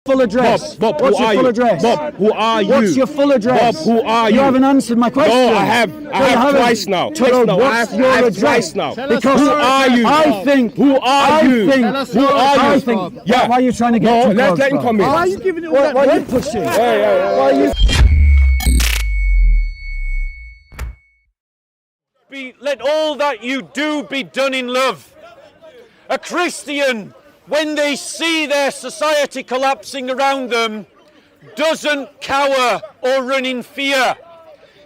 full address? Bob, What's who your are full you? address? Bob, who are you? What's your full address? Bob, who are you? You haven't answered my question. No, I have twice now. What's your address? Twice now. Because who are you? I think. Who are you? Who are you? Yeah. Why are you trying to get? No, let's let him come in. Why are you giving it all Why that are you pushing? Why are you? Let all that you do be done in love. A Christian, when they see their society collapsing around them, doesn't cower or run in fear.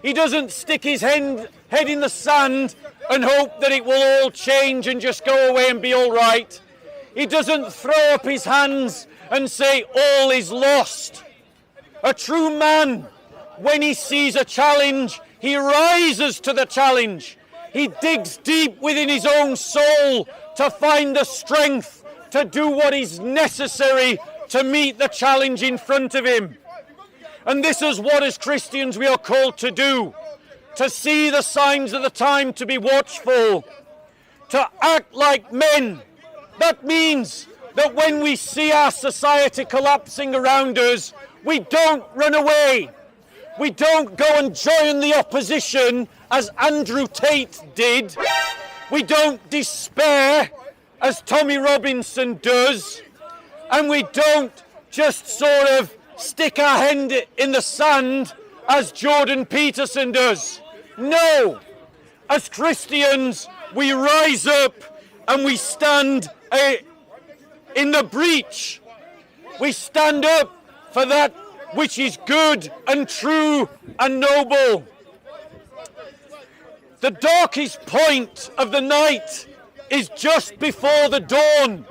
He doesn't stick his head in the sand and hope that it will all change and just go away and be all right. He doesn't throw up his hands and say all is lost. A true man, when he sees a challenge, he rises to the challenge. He digs deep within his own soul to find the strength to do what is necessary to meet the challenge in front of him. And this is what, as Christians, we are called to do: to see the signs of the time, to be watchful, to act like men. That means that when we see our society collapsing around us, we don't run away. We don't go and join the opposition as Andrew Tate did. We don't despair as Tommy Robinson does. And we don't just sort of stick our hand in the sand as Jordan Peterson does. No, as Christians, we rise up and we stand in the breach. We stand up for that which is good and true and noble. The darkest point of the night is just before the dawn.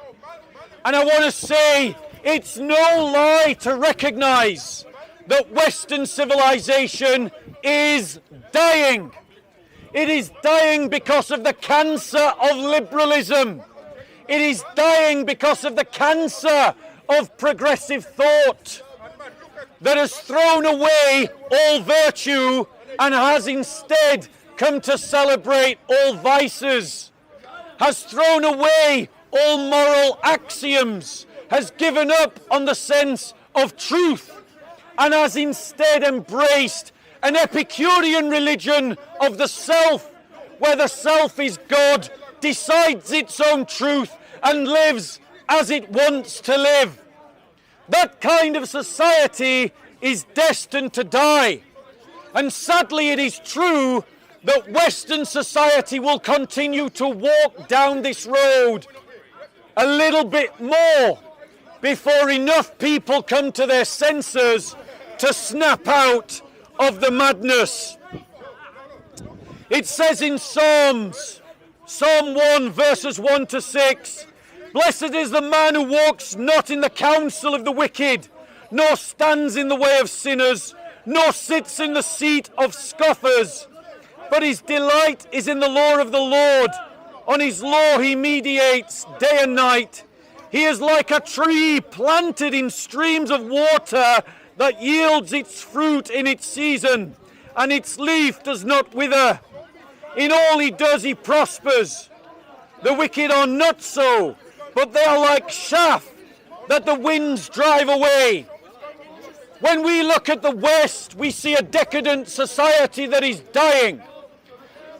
And I want to say, it's no lie to recognize that Western civilization is dying. It is dying because of the cancer of liberalism. It is dying because of the cancer of progressive thought that has thrown away all virtue and has instead come to celebrate all vices, has thrown away all moral axioms, has given up on the sense of truth, and has instead embraced an Epicurean religion of the self, where the self is God, decides its own truth, and lives as it wants to live. That kind of society is destined to die. And sadly, it is true that Western society will continue to walk down this road a little bit more before enough people come to their senses to snap out of the madness. It says in Psalm 1, verses 1 to 6, "Blessed is the man who walks not in the counsel of the wicked, nor stands in the way of sinners, nor sits in the seat of scoffers. But his delight is in the law of the Lord. On his law he meditates day and night. He is like a tree planted in streams of water that yields its fruit in its season, and its leaf does not wither. In all he does he prospers. The wicked are not so, but they are like chaff that the winds drive away." When we look at the West, we see a decadent society that is dying.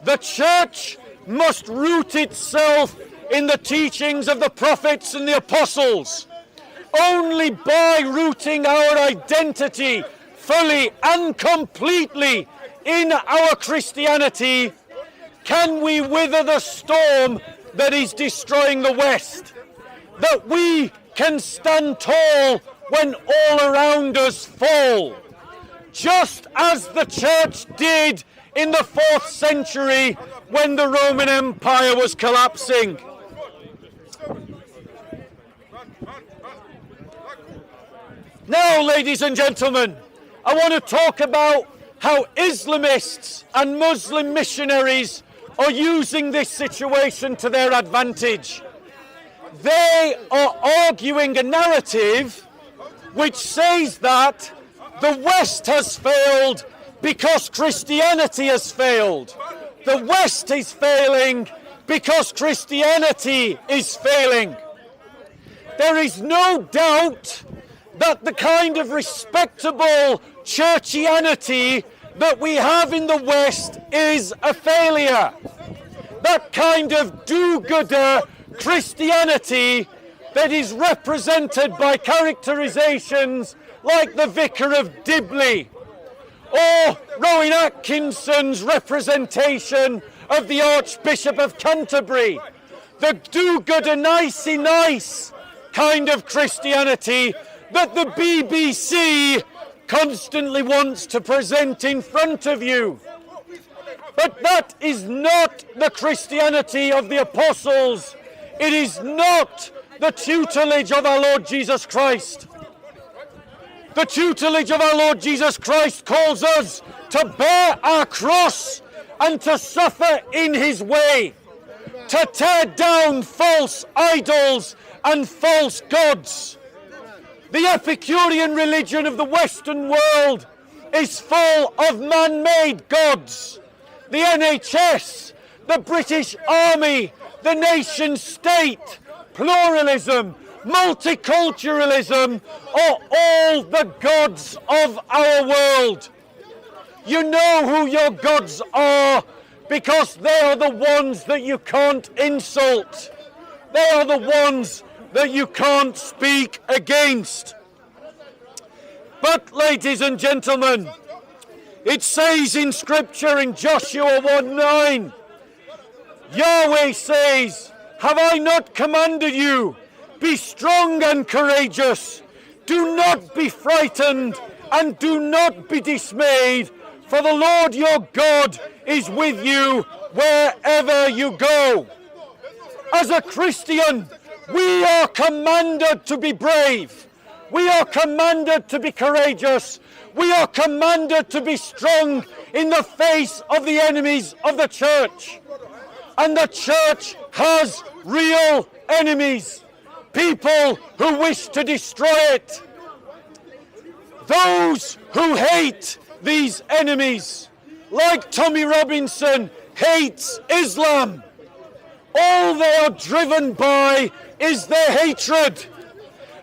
The church must root itself in the teachings of the prophets and the apostles. Only by rooting our identity fully and completely in our Christianity can we wither the storm that is destroying the West. That we can stand tall when all around us fall. Just as the church did in the 4th century when the Roman Empire was collapsing. Now, ladies and gentlemen, I want to talk about how Islamists and Muslim missionaries are using this situation to their advantage. They are arguing a narrative which says that the West has failed because Christianity has failed. The West is failing because Christianity is failing. There is no doubt that the kind of respectable churchianity that we have in the West is a failure. That kind of do-gooder Christianity that is represented by characterizations like the Vicar of Dibley or Rowan Atkinson's representation of the Archbishop of Canterbury, the do-gooder nicey nice kind of Christianity that the BBC constantly wants to present in front of you. But that is not the Christianity of the apostles. It is not the tutelage of our Lord Jesus Christ. The tutelage of our Lord Jesus Christ calls us to bear our cross and to suffer in his way, to tear down false idols and false gods. The Epicurean religion of the Western world is full of man-made gods. The NHS, the British Army, the nation state, pluralism, multiculturalism are all the gods of our world. You know who your gods are because they are the ones that you can't insult. They are the ones that you can't speak against. But, ladies and gentlemen, it says in Scripture in Joshua 1:9, Yahweh says, "Have I not commanded you? Be strong and courageous. Do not be frightened and do not be dismayed, for the Lord your God is with you wherever you go." As a Christian, we are commanded to be brave. We are commanded to be courageous. We are commanded to be strong in the face of the enemies of the church. And the church has real enemies, people who wish to destroy it. Those who hate these enemies, like Tommy Robinson, hates Islam. All they are driven by is their hatred.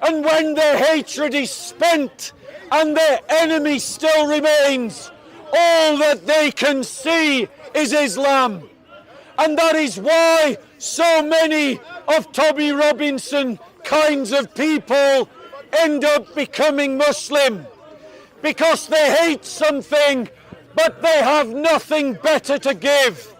And when their hatred is spent and their enemy still remains, all that they can see is Islam. And that is why so many of Tommy Robinson kinds of people end up becoming Muslim. Because they hate something, but they have nothing better to give.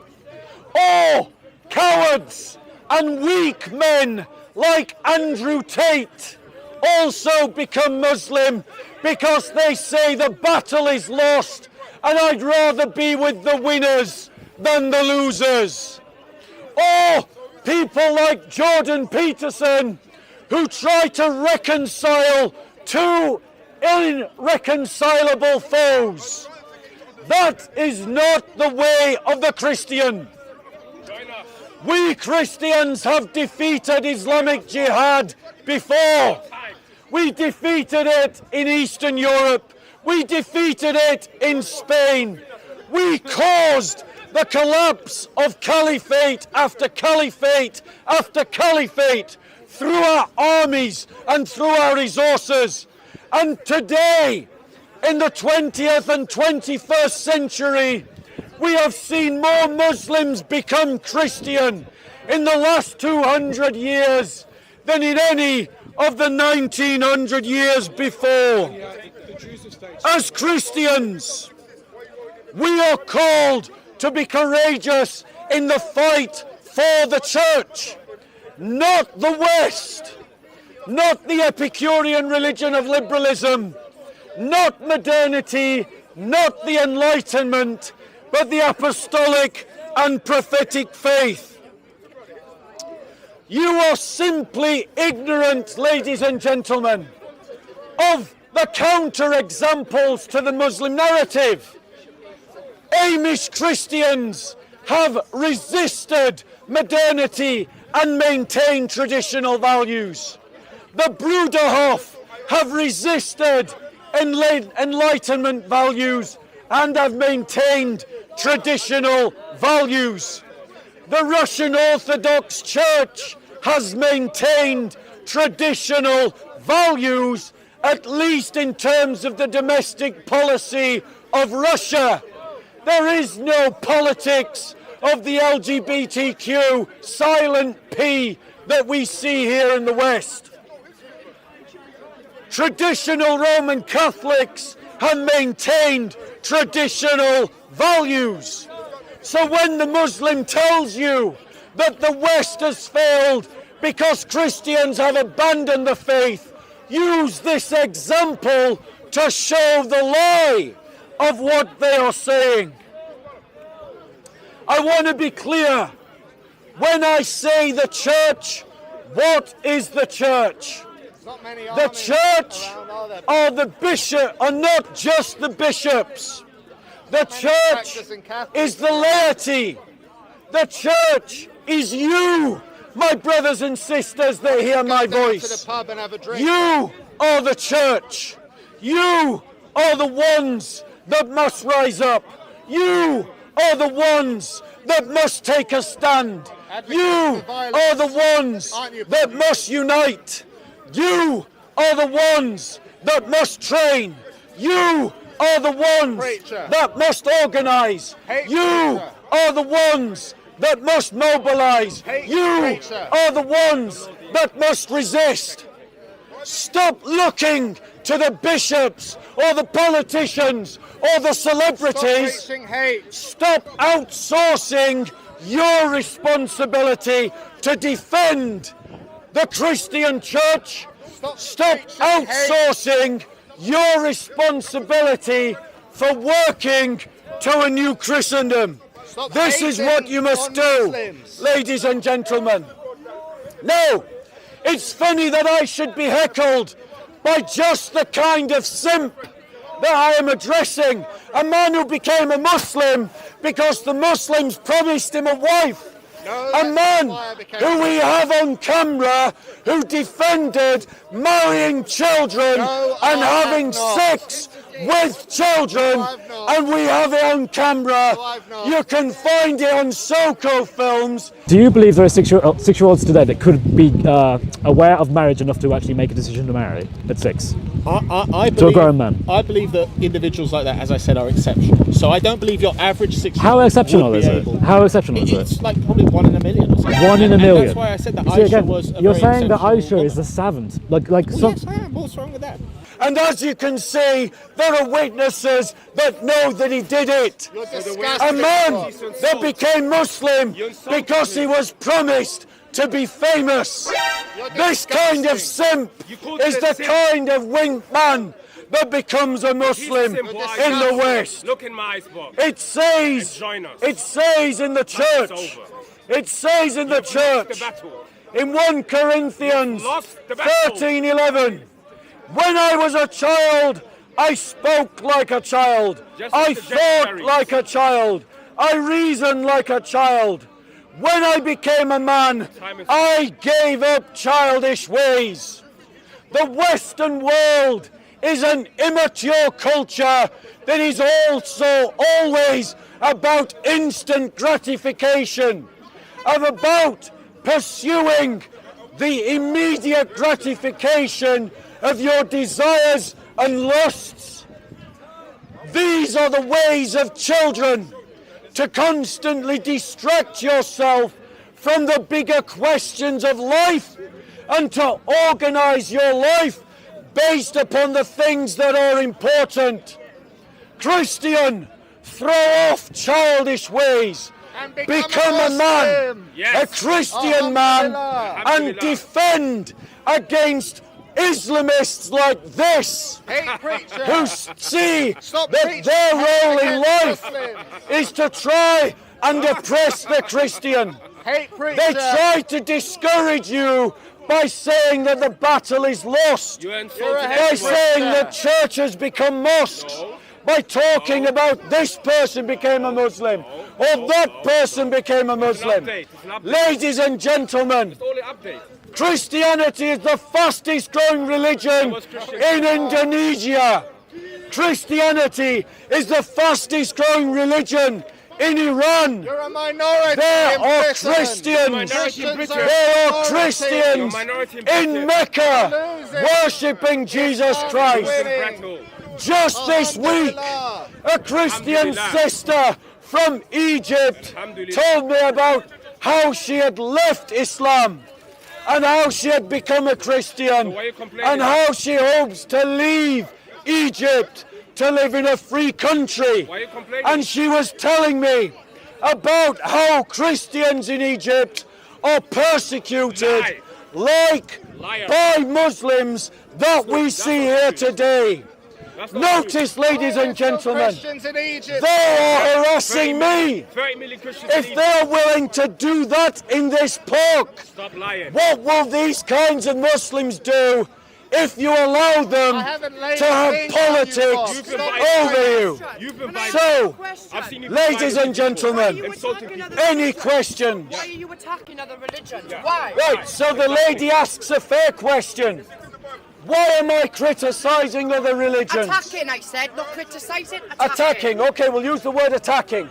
Or cowards and weak men like Andrew Tate also become Muslim because they say the battle is lost and I'd rather be with the winners than the losers. Or people like Jordan Peterson who try to reconcile two irreconcilable foes. That is not the way of the Christian. We Christians have defeated Islamic Jihad before. We defeated it in Eastern Europe. We defeated it in Spain. We caused the collapse of caliphate after caliphate after caliphate through our armies and through our resources. And today, in the 20th and 21st century, we have seen more Muslims become Christian in the last 200 years than in any of the 1900 years before. As Christians, we are called to be courageous in the fight for the church, not the West, not the Epicurean religion of liberalism, not modernity, not the Enlightenment, but the apostolic and prophetic faith. You are simply ignorant, ladies and gentlemen, of the counter-examples to the Muslim narrative. Amish Christians have resisted modernity and maintained traditional values. The Bruderhof have resisted Enlightenment values and have maintained traditional values. The Russian Orthodox Church has maintained traditional values at least in terms of the domestic policy of Russia. There is no politics of the LGBTQ silent P that we see here in the West. Traditional Roman Catholics have maintained traditional values. So when the Muslim tells you that the West has failed because Christians have abandoned the faith, use this example to show the lie of what they are saying. I want to be clear. When I say the church, what is the church? The church are the bishop, are not just the bishops. The church is the laity. The church is you, my brothers and sisters that hear my voice. You are the church. You are the ones that must rise up. You are the ones that must take a stand. You are the ones that must unite. You are the ones that must train. You are the ones that must organize. You are the ones that must mobilize. You are the ones that must resist. Stop looking to the bishops or the politicians or the celebrities. Stop outsourcing your responsibility to defend the Christian church. Stop outsourcing your responsibility for working to a new Christendom. This is what you must do, ladies and gentlemen. No, it's funny that I should be heckled by just the kind of simp that I am addressing. A man who became a Muslim because the Muslims promised him a wife. A man who we have on camera who defended marrying children and having sex with children, and we have it on camera. You can find it on Soko Films. Do you believe there are six-year-olds today that could be aware of marriage enough to actually make a decision to marry at 6? I believe, to a grown man? I believe that individuals like that, as I said, are exceptional. So I don't believe your average 6-year-old. How exceptional is it? How exceptional is it? It's like probably 1 in a million or something. 1 in a million. And that's why I said that See, Aisha again, was a you're very saying that exceptional Aisha is the savant. Yes, I am. What's wrong with that? And as you can see, there are witnesses that know that he did it. A man that became Muslim because he was promised to be famous. This kind of simp is the kind of wink man that becomes a Muslim in the West. Look in my eyes, Bob. It says in the church, it says in the church, in 1 Corinthians 13:11, when I was a child, I spoke like a child. I thought like a child. I reasoned like a child. When I became a man, I gave up childish ways. The Western world is an immature culture that is also always about instant gratification, about pursuing the immediate gratification of your desires and lusts. These are the ways of children, to constantly distract yourself from the bigger questions of life and to organize your life based upon the things that are important. Christian, throw off childish ways. Become a man, a Christian man, and defend against Islamists like this, who see that their role in life is to try and oppress the Christian. They try to discourage you by saying that the battle is lost, by saying that churches become mosques, by talking about this person became a Muslim or that person became a Muslim. Ladies and gentlemen, Christianity is the fastest growing religion in Indonesia. Christianity is the fastest growing religion in Iran. You're a minority There in are Britain. Christians. Minority in Britain. There are minority. Christians You're minority in in Britain. Mecca Losing. worshipping Jesus Christ. Winning. Just this week, Alhamdulillah. a Christian Alhamdulillah. sister from Egypt Alhamdulillah. told me about how she had left Islam and how she had become a Christian why are you complaining? and how she hopes to leave Egypt to live in a free country. Why are you complaining? And she was telling me about how Christians in Egypt are persecuted Lie. Liar. by Muslims that we see here today. That's not true. Notice, ladies and gentlemen, Christians in Egypt. they are harassing me. 30 million Christians in If Egypt. they're willing to do that in this park, Stop lying. what will these kinds of Muslims do if you allow them I haven't laid to a have finger on you, politics Bob. You've been over you? You've invited. So, I've seen you. ladies and Why gentlemen, are you Insulting attacking people. other any religions? questions? Why are you attacking other religions? Why? Right, so the lady asks a fair question. Why am I criticising other religions? Attacking, I said, not criticising. Attacking, okay, we'll use the word attacking.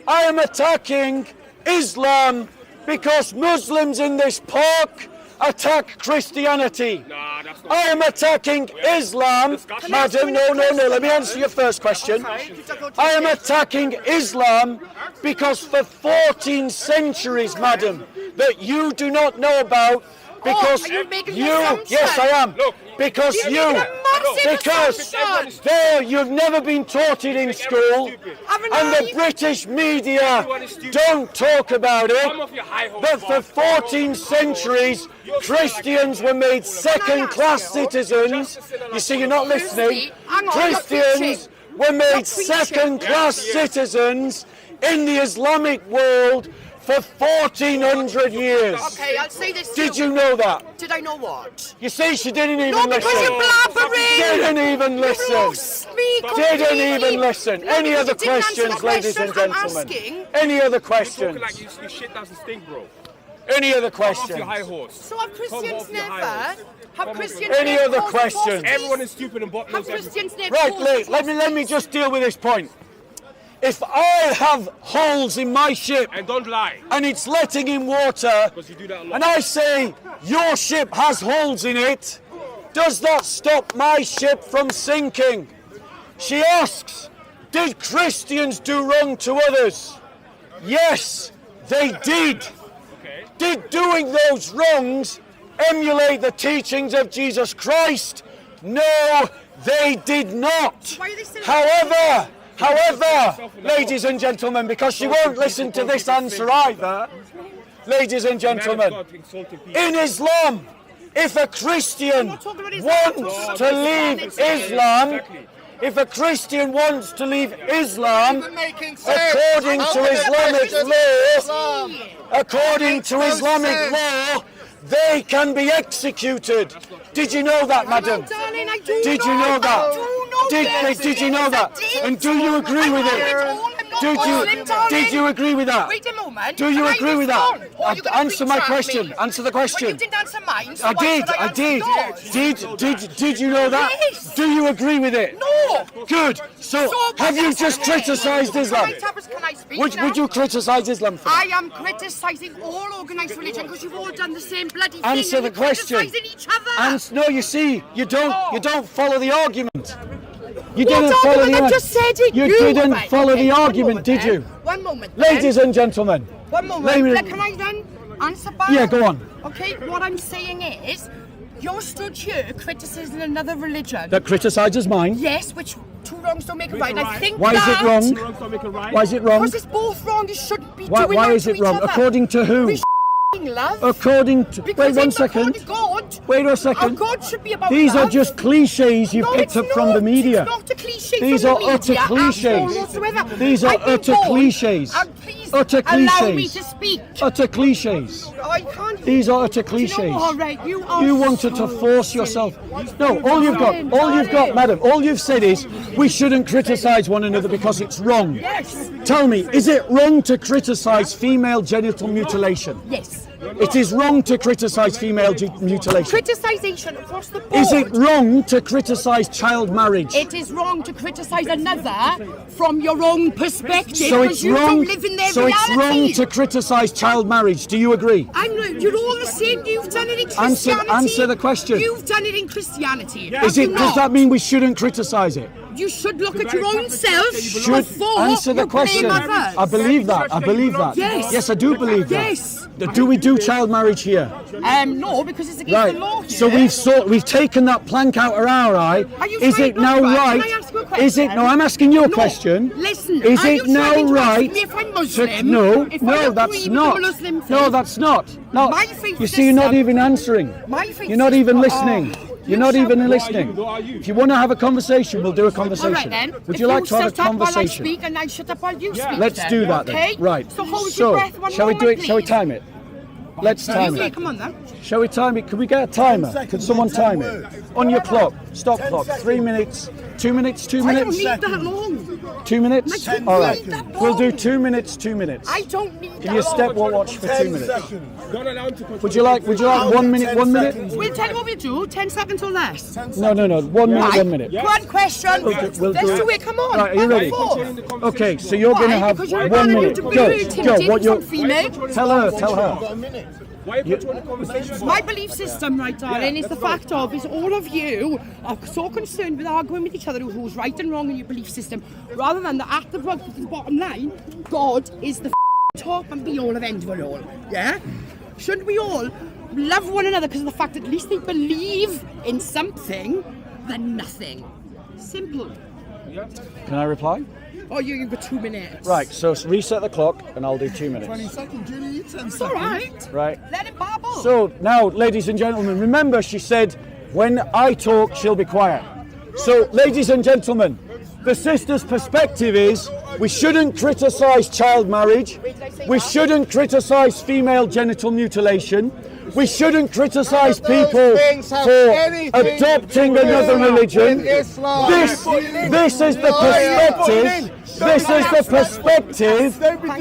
I am attacking Islam because Muslims in this park attack Christianity. Nah, that's not I am attacking Islam. Madam, no, let me answer your first question. I am attacking Islam because for 14 centuries, madam, that you do not know about, because are you making you, an assumption? yes I am, Look, because You're you, making a massive because assumption. there you've never been taught it in school, Haven't and the I? British media Everyone is stupid. don't talk about Come it, off your high horse, that for Bob. 14 centuries Christians were made second-class citizens. You see, you're not listening. Hang on, you're Christians preaching. were made You're preaching. second-class citizens in the Islamic world for 1400 years. Okay, I'll say this. Did too. you know that? Did I know what? You see, she didn't even No, because listen. you're blabbering. Didn't even You listen. lost me Didn't completely. even listen. No, Any because other you didn't answer questions, the ladies and question I'm gentlemen? asking. Any other You're questions? talking like you shit doesn't stink, bro. Any other Come off questions? your high horse. So have Christians off your high never? horse. Have Christians Any never other caused questions? atrocities? Everyone is stupid and Bob Have knows everything. Christians never Right, caused Lee, let me atrocities? just deal with this point. If I have holes in my ship And don't lie. and it's letting in water, Because you do that a lot. and I say your ship has holes in it, does that stop my ship from sinking? She asks, did Christians do wrong to others? Yes, they did. Okay. Did doing those wrongs emulate the teachings of Jesus Christ? No, they did not. Why are they still- However, ladies and gentlemen, because she won't listen to this answer either, ladies and gentlemen, in Islam, if a Christian not talking about Islam. wants to leave Islam, if a Christian wants to leave Islam, Even making sense. according How to many Islamic Christians law, in Islam? according to Makes no Islamic sense. law, they can be executed. Did you know that, madam? Darling, I do Did you know that? I do know this. Did you know Yes, I that? did. And do you agree with I it? know all. I'm not Did Muslim, you darling. agree with that? Wait a moment. Do you Can I agree with that? respond? Or are you gonna Answer my retract question. me? Answer the Well, question. you didn't answer mine, so I why did. should I answer did. yours? Did you know that? Yes. Do you agree with it? No. Good. So have you just criticised Islam? Can I speak Would now? you criticise Islam for I that? am criticising all organised religion because you've all done the same bloody thing. Answer and the you're question. criticising each other. No, you see, you don't follow the argument. You What didn't follow argument? the I've just said it. You didn't Right, follow okay, the one argument, moment did then. you? One moment. then. Ladies and gentlemen. One moment. Let me- Can I then answer back? Yeah, go on. Okay, what I'm saying is, you're stood here criticising another religion. That criticises mine. Yes, which two wrongs don't make a right. And I think Why is it that- wrong? Why is it wrong? Because it's both wrong. You shouldn't be Why, doing why that is to it each wrong? other. According to who? We love. According to. Because Wait one it's not second. God. Wait a second. Our God should be about These are love. just cliches you No, picked it's up from not. the media. It's not a cliche These from are the utter media at all cliches. whatsoever. These are I've been utter told- cliches. And please Utter allow me cliches. to speak. Utter cliches. Oh, I can't. These are utter Do you cliches. know, all right, you are You wanted to so force yourself. No, all you've got, Darling. madam, all you've said is we shouldn't criticise one another because it's wrong. Yes. Tell me, is it wrong to criticise female genital mutilation? Yes. It is wrong to criticise female mutilation. Criticisation across the board. Is it wrong to criticise child marriage? It is wrong to criticise another from your own perspective. So it's because you wrong. don't live in their So it's reality. wrong to criticise child marriage. Do you agree? You're all the same. You've done it in Christianity. Answer the question. You've done it in Christianity. Is it? Does that mean we shouldn't criticise it? You should look at your own self Should before answer the you blame question. others. I believe that. I believe that. Yes. Yes, I do believe that. Yes. Do we do child marriage here? No, because it's against the law Right. here. So we've taken that plank out of our eye. Are you Is trying it to now interrupt? right? Can I ask you a question? Is it? No, I'm asking you a No, question. listen, Is are it you trying now to ask right? me if I'm Muslim? No, If I no, agree that's with the not. Muslim faith? No, that's not. No. My faith You see, you're not system- even answering. My faith You're not even system- listening. Oh, You're you not shut even up. listening. If you want to have a conversation, we'll do a conversation. All right then. Would If you like to have a shut up while I conversation? speak and I shut up while you speak. Let's then, do that then. okay? Right. So hold your breath one shall we do moment, it? Shall we please. time it? Let's time Okay, it. come on then. Shall we time it? Can we get a timer? Can someone time it? On your clock. Stop clock. 3 minutes. 2 minutes. 2 I don't minutes. need that long. 2 minutes. I don't All right. need that We'll do long. 2 minutes. 2 minutes. I don't need Give me a that step long. watch for 2 minutes. Don't allow him to control. Would you like 1 minute? 1 minute? We'll tell you what we do. 10 seconds or less. No. 1 minute. Right. 1 minute. One question. We'll Let's do do it. it. Come on. Right, are you Back ready? and forth. Okay, so you're going to Why? have Because you're 1 telling me minute. to be Go. irritating Go. What to you? some female. Tell her. Tell her. Why are you controlling the conversation? My belief system, right, darling, is the fact of is all of you are so concerned with arguing with each other who's right and wrong in your belief system, rather than at the bottom line, God is the top and be all of end of it all. Yeah? Shouldn't we all love one another because of the fact that at least they believe in something than nothing? Simple. Can I reply? Oh, you've got 2 minutes. Right, so reset the clock and I'll do 2 minutes. 20 seconds, Julie, 10 seconds. It's all right. Right. Let it babble. So now, ladies and gentlemen, remember she said, when I talk, she'll be quiet. So, ladies and gentlemen, the sister's perspective is we shouldn't criticise child marriage. We shouldn't criticise female genital mutilation. We shouldn't criticise people for adopting another religion. This is the perspective. This is the perspective.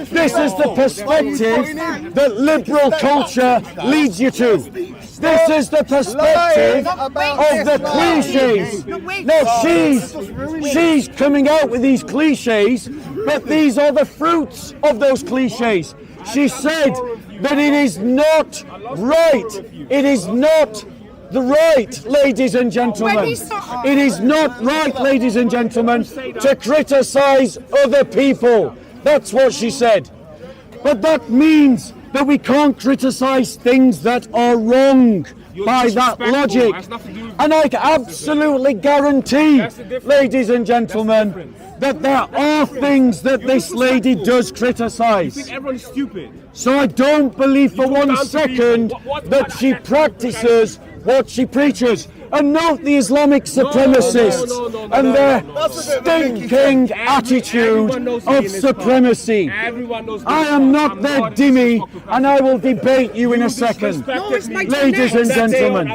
This is the perspective that liberal culture leads you to. This is the perspective of the cliches. No, she's coming out with these cliches, but these are the fruits of those cliches. She said that it is not right. It is not the right, ladies and gentlemen. It is not right, ladies and gentlemen, to criticise other people. That's what she said. But that means that we can't criticise things that are wrong by that logic. And I absolutely guarantee, ladies and gentlemen, that there are things that this lady does criticise. Everyone's stupid. So I don't believe for one second that she practices what she preaches. And note the Islamic supremacists and their stinking attitude of supremacy. I am not their dhimmi, and I will debate you in a second. Ladies and gentlemen,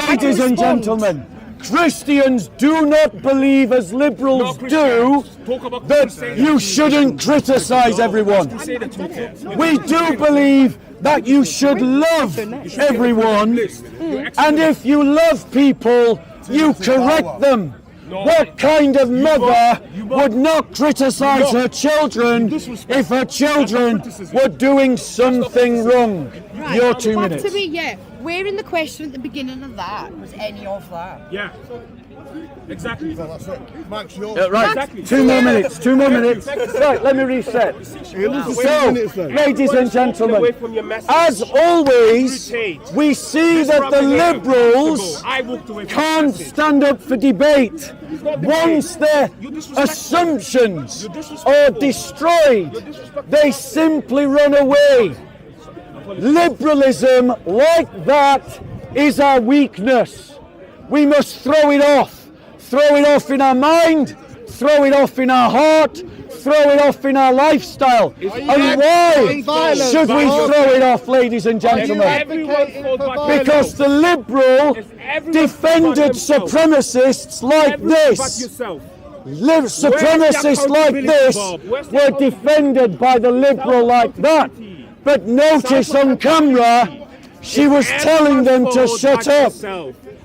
ladies and gentlemen, Christians do not believe, as liberals do, that you shouldn't criticise everyone. We do believe that you should love everyone, and if you love people, you correct them. What kind of mother would not criticise her children if her children were doing something wrong? Right, Your 2 back minutes. to me, yeah. Where in the question at the beginning of that was any of that? Yeah. Exactly. That's it. Max, yours. Right, Exactly. 2 more minutes, 2 more minutes. Right, let me reset. So, ladies and gentlemen, as always, we see that the liberals can't stand up for debate. Once their assumptions are destroyed, they simply run away. Liberalism like that is our weakness. We must throw it off. Throw it off in our mind, throw it off in our heart, throw it off in our lifestyle. And why should we throw it off, ladies and gentlemen? Because the liberal defended supremacists like this. Supremacists like this were defended by the liberal like that. But notice on camera, she was telling them to shut up.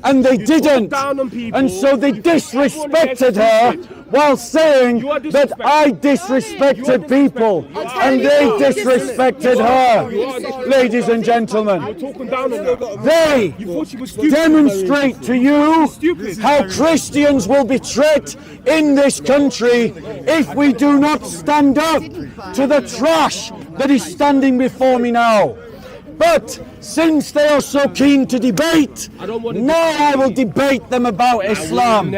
And they didn't. And so they disrespected her while saying that I disrespected people. And they disrespected her. Ladies and gentlemen, they demonstrate to you how Christians will be treated in this country if we do not stand up to the trash that is standing before me now. But since they are so keen to debate, now I will debate them about Islam.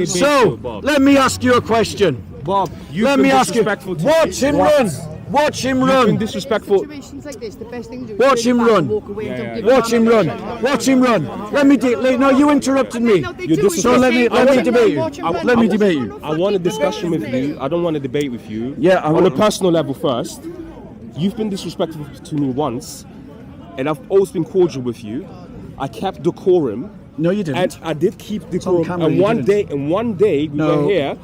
So, let me ask you a question. Bob, Let me ask you, watch him run. Watch him You've been run. disrespectful. Situations like this, the best thing to do Watch is him turn back run. and walk away and don't give Watch them him a run. chance. Watch him run. Let me no, you interrupted me. No, they do. So let me debate you. Let me debate you. I want a discussion with you. I don't want to debate with you. Yeah, I on want- a personal level first. You've been disrespectful to me once, and I've always been cordial with you. I kept decorum. No, you didn't. And I did keep decorum. camera, And you one didn't. day we No. were here,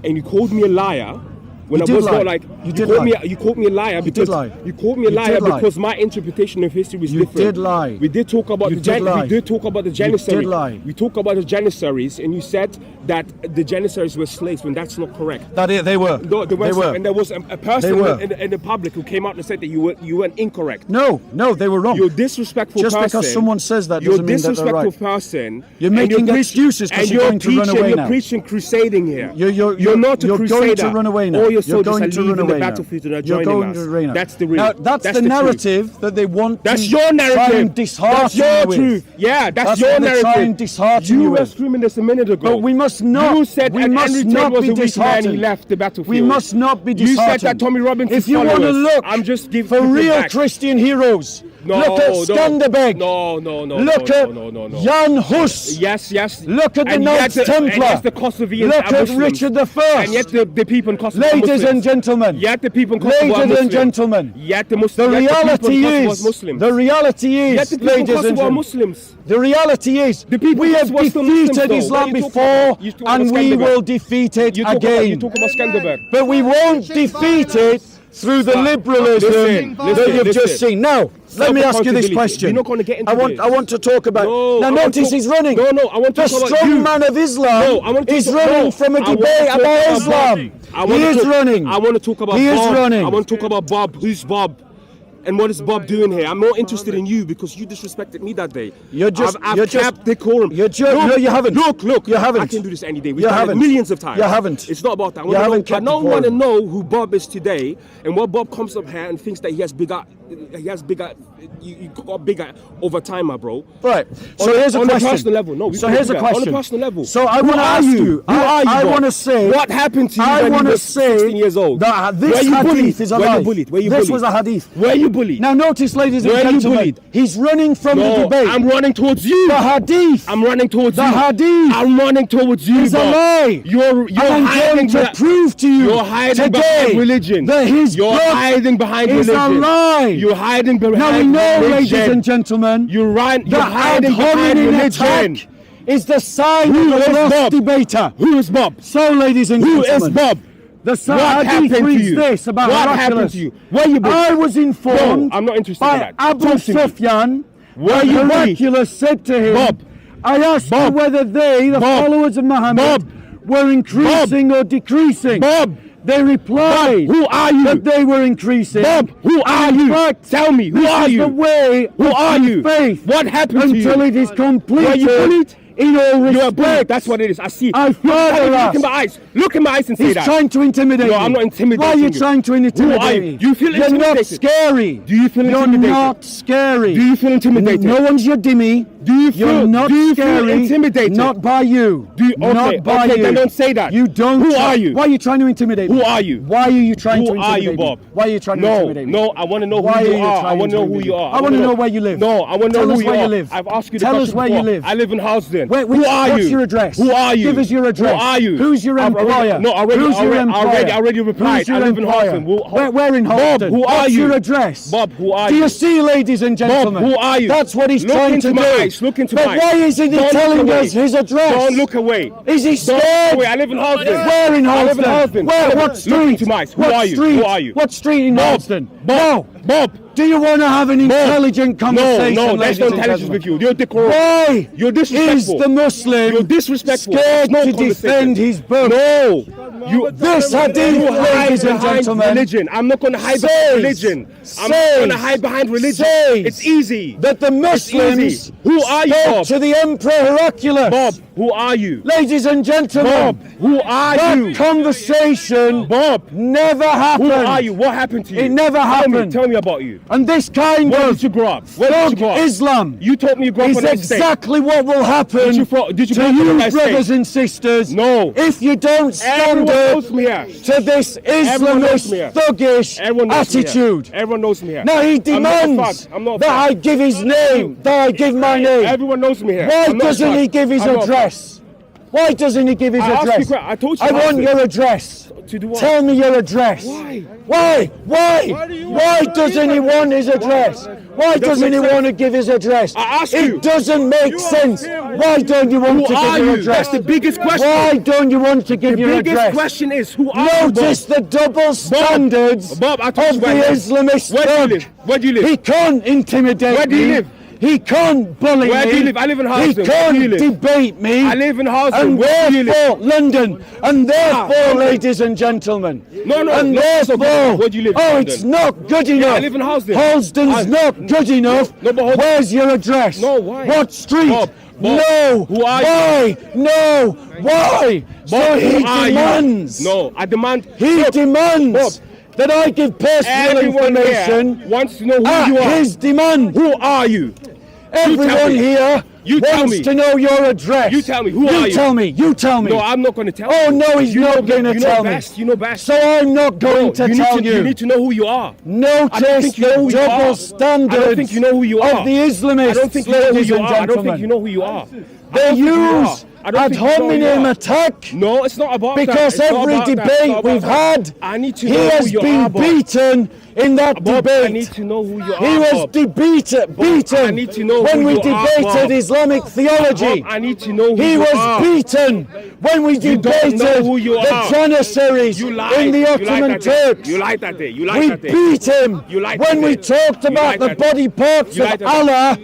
and you called me a liar. When You I did was lie. not like You did called lie. me. You called me a liar You because did lie. you called me a You liar did lie. because my interpretation of history was You different. did lie. We did talk about You the did lie. we did talk about the Janissaries. did lie. We talked about the Janissaries, and you said that the Janissaries were slaves when that's not correct. They were. No, They were. And there was a They person were. in the public who came out and said that you weren't incorrect. No, they were wrong. You're a disrespectful Just person. because someone says that You're a doesn't mean that they're disrespectful right. person. You're and making preach- excuses 'cause and you're going to run away You're now. preaching crusading here. You're not a you're crusader. going to run away now. All your You're soldiers going are to leaving run the away now. battlefield and are You're joining going us. to run. That's the real. Now, that's the truth. narrative that they want That's to your try narrative. and dishearten That's your you with. truth. Yeah, that's your what they're narrative. trying to dishearten You you were with. screaming this a minute ago. But we must not. You said we that must Henry not Tate was be a weak man. He disheartened. left the battlefield. We must not be You disheartened. said that Tommy Robinson's If you want to followers- look I'm just giving for people real back. Christian heroes, No, look at Skanderbeg. No. Look at no. Jan Hus. Yes. Look at the And Knights yet Templar. And yes, the Kosovians Look are at Muslims. Richard I. And yet the people in Kosovo are Ladies Muslims. and gentlemen. Yet the people in Kosovo are Ladies Muslims. and gentlemen. Yet the The Muslims. reality is. Muslims. The reality Yet is. the people in Ladies and Kosovo are gentlemen. Muslims. The reality is, The people we in have Kosovo are still Muslims, defeated though. Islam What are you talking before, about? You talking about and we Skanderbeg. will defeat it You talk again. about Skanderbeg. But we won't defeat it through the liberalism Listen, that you've just listen. seen. Now, let me ask you this accountability. question. We're not gonna get into I want this. to talk about. No, now, I want notice to- he's running. No, I want to The talk about strong you. man of Islam No, I want to is talk running about- from a I want debate to talk about about Islam. Bob. He is running. I want to talk about He Bob. is running. I want to talk about Bob. Who's Bob? And what is Bob doing here? I'm more interested in you because you disrespected me that day. You're just- I've you're just- kept decorum. you're just- Look, no, you haven't. Look. You haven't. I can do this any day. We've You done haven't. it millions of times. You haven't. It's not about that. You haven't I kept don't decorum. want to know who Bob is today and what Bob comes up here and thinks that he has bigger. You got bigger over time, my bro. Right. So here's a on question. a personal level. No, we so can't here's do a that. question. On a personal level. So I Who want to are ask you? you. Who are you, I Bob? want to say. What happened to you I when want you to were say 16 years old? that this Were you hadith bullied? is a Were lie. you bullied? Were you This bullied? was a hadith. Were you bullied? Now notice, ladies and Were you gentlemen, bullied? he's running from the No, debate. I'm running towards you. The hadith I'm running towards The you. hadith I'm running towards you. is a Bob. lie. You're and I'm hiding going to behind- prove to you You're hiding today behind religion. that his You're book hiding behind is religion. a lie. You're hiding behind Now we know, religion. ladies and gentlemen, You're the hiding ad behind hominem religion. attack is the sign Who of is a lost Bob? debater. Who is Bob? So, ladies and Who gentlemen, is Bob? the What hadith happened to reads you? this about What happened Heraclius. to you? Were you bullied? I was informed No, I'm not interested in by that. Abu Talk to me. Sufyan Were that you bullied? Heraclius said to him, Bob. I asked Bob. you whether they, the Bob. followers of Muhammad, Bob. were increasing or decreasing. Bob. They replied Bob, who are you? that they were increasing. Bob, who are In you? fact, Tell me, who this are is you? the way Who of are you? faith What happened to you? until it is completed Were you bullied? in all You're respects. bullied. That's what it is. I see. I further Look ask. in my eyes. Look in my eyes and say He's that. trying to intimidate No, me. I'm not intimidating Why are you you. trying to Who intimidate are you? me? Do you feel You're not intimidated? scary. Do you feel intimidated? You're not scary. Do you feel intimidated? No one's your dimmy. Do you feel? You're not do you scary. feel intimidated? Not by you. Do you, okay, Not by okay, you. then don't say that. You don't. Who are you? Why are you trying to intimidate me? Who are you? Why are you trying to Who are intimidate you, me? Bob? Why are you trying to No, intimidate me? no, I want to know Why who are you you are. I trying want to to know who intimidate you me? are. I want to know where you live. No, I want to Tell know us who you where are. you live. I've asked you the Tell us question where you before. live. I live in Housden. Where- Who are what's you? your address? Who are you? Give us your address. Who are you? Who's your I've already- employer? No, Who's your employer? I already replied. Who's your I live in employer? Housden. Where in Bob, Housden? who are What's you? your address? Bob, who are Do you? you see, ladies and gentlemen? Bob, who are you? That's what he's Look trying into to my do. eyes. Look into but my eyes. why isn't he Don't look telling away. us his address? Don't look away. Is he Don't look scared? away. I live in Housden. Where in I live in Housden? Housden. Where? What Look street? into my eyes. Who What are you? street? Who are you? What street in Bob, Housden? Bob, No. Bob. Do you want to have an intelligent conversation, No, there's ladies no and intelligence gentlemen? with you. You're decorum. Why You're is disrespectful. the Muslim You're disrespectful. scared No to conversation. defend his book? No. This hadith, You hide ladies and behind gentlemen, religion. I'm not going to hide says- behind religion. I'm not going to hide behind religion. says It's easy. that the Muslims easy. Who are you, spoke Bob? to the Emperor Heraclius. Bob, who are you? Ladies and gentlemen, Bob, who are that you? conversation Bob, never happened. who are you? What happened to you? It never happened. Tell me about you. And this kind Where of did you grow up? Where did you thug grow up? Islam You told me you grew up is on an estate. exactly what will happen Did you grow up to on you, an estate? brothers and sisters, No. if you don't stand Everyone up knows me here. to this Everyone knows Islamist me here. thuggish Everyone knows me here. attitude. Everyone knows me here. Now he I'm not a demands thug. I'm not a that thug. I give his name, that I give my name. Everyone knows me here. Why I'm not a doesn't thug. he give his I'm not a thug. address? Why doesn't he give his I asked you address? que- I told you I to ask want me. your address. To do what? Tell me your address. Why? Why? Why doesn't he want his address? Why doesn't he make sense. want to give his address? I asked you. It doesn't make sense. Why don't you want Who to give are your you? address? That's the biggest question. Why don't you want to give The your biggest address? question is, who are you, Notice Bob? the double standards Bob, I told of you the where I live. Islamist Where do you thug. live? Where do you live? He can't intimidate Where do you me. live? He can't bully Where me. do you live? I live in He Houston. Where do you can't live? debate me. I live in Houston. And Where do you live? therefore, London. And therefore, ladies and gentlemen. No, no, And no, it's not good. therefore, Where do you live in oh, London? it's not good enough. I live in Houston. Halsden's not good enough. No, but hold on. Where's your address? No, why? What street? Bob, no. who are Why? No. Why? So Bob, he who are you? demands. No, I demand. He Look, demands that I give personal everyone information here wants to know who at you are. his demand. Who are you? Everyone me. here You tell wants me. to know your address. You tell me. Who are you? You tell me. You tell me. No, I'm not going to tell Oh you. no, he's You not know- going to you tell know me. best. You know best. So I'm not going No, to you tell need to, you need to know who you are. I don't Notice think you know the who you double are. standards I don't think you know who you are. of the Islamists, I don't think you know who ladies you and are. I don't gentlemen. think you know who you are. They use ad hominem attack No, it's not about that. because It's not every about that. It's debate not about we've that. had, I need to he know has who you been are, Bob. beaten in that Bob, debate. I need to know who you are. He was Bob. beaten I need to know when who we you are, debated Bob. Islamic theology. Bob, I need to know who He you was are. beaten when we You don't debated know who you the are. Janissaries You lied. in the You lied Ottoman that day. Turks. You lied that day. You lied We that day. beat him You lied when that we day. talked You about lied the that day. body parts You of lied that day. Allah.